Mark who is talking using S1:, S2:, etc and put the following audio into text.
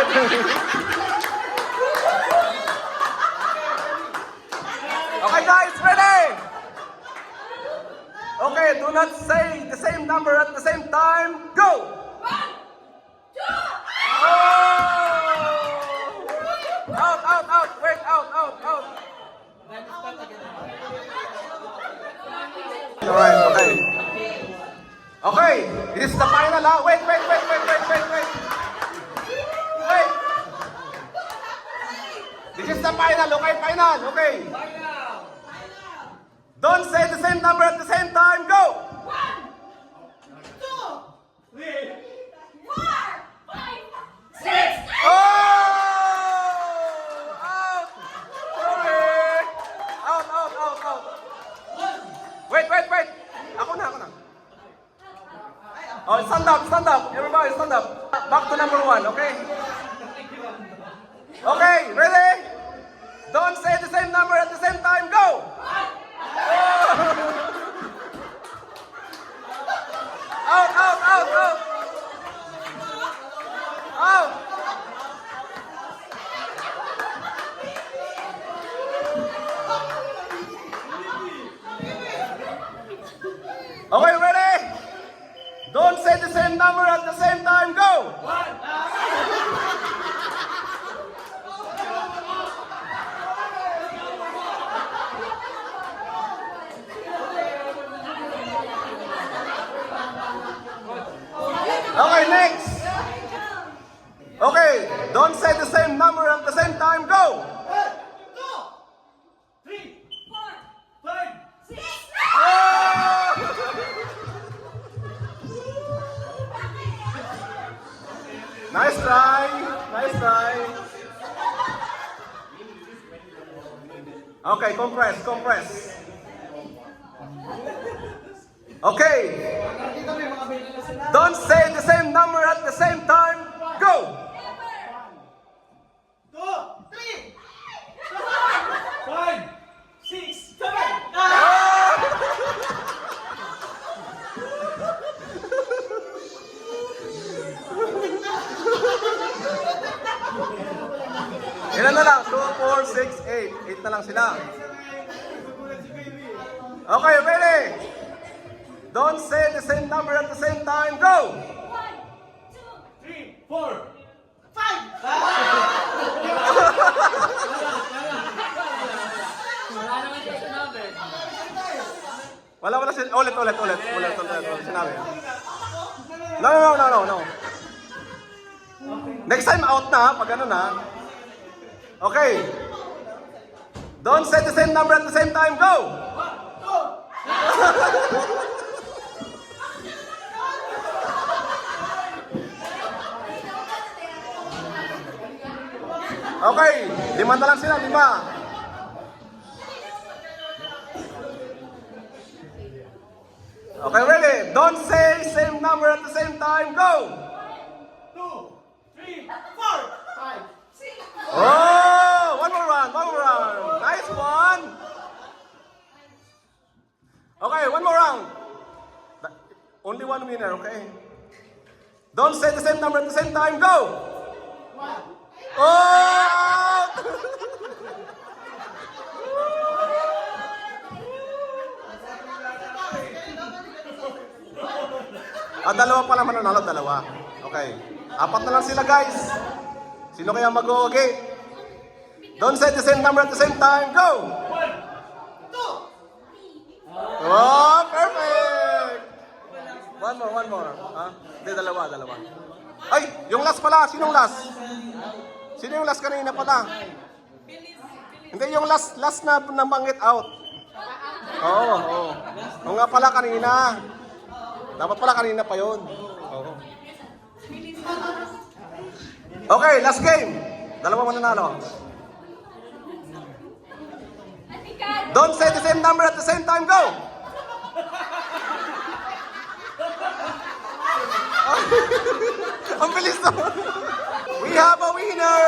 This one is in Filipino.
S1: wait. Okay guys, ready? Okay, do not say the same number at the same time. Go!
S2: 1, 2,
S1: Oh! Out. Wait, out. Alright, okay. Okay, this is the final, ha? Wait. Wait. This is the final, okay? Final, okay. Don't say the same number at the same time. Go!
S2: 1, 2, 3, 4, 5, 6.
S1: Oh! Out! Sorry! Out. Wait. Ako na. Oh, stand up. Everybody stand up. Back to number 1, okay? Okay, ready? Don't say the same number at the same time. Go! Oh! Out. Okay, ready? Don't say the same number at the same time. Go! Okay, next. Okay, don't say the same number at the same time. Go!
S2: 3, 4, 5, 6.
S1: Oh! Nice try. Okay, compress. Okay. Don't say the same number at the same time. Go!
S2: 2, 3, 5, 6, 7.
S1: Ilan na lang? 2, 4, 6, 8. 8 na lang sila. Okay, ready? Don't say the same number at the same time. Go!
S2: 1, 2, 3, 4, 5. Wala naman siya sinabi.
S1: Wala sila. Ulit. Sinabi. No. Next time out na, pag ano na. Okay. Don't say the same number at the same time. Go! Okay, 5 na lang sila, 5. Okay, ready? Don't say same number at the same time. Go!
S2: 2, 3, 4, 5, 6.
S1: Oh! One more round. Nice one! Okay, one more round. Only one winner, okay? Don't say the same number at the same time. Go!
S2: 1.
S1: Oh! Dalawa pa naman nanalo, dalawa. Okay. 4 na lang sila, guys. Sino kaya mag-okay? Don't say the same number at the same time. Go!
S2: 1, 2.
S1: Oh, perfect! One more. Hindi, dalawa. Ay, yung last pala. Sinong last? Sino yung last kanina pala? Hindi, yung last na nabanggit out. Oo. Oo nga pala kanina. Dapat pala kanina pa yun. Oo. Okay, last game. Dalawa mananalo. Don't say the same number at the same time. Go! Ang bilis na. We have a winner!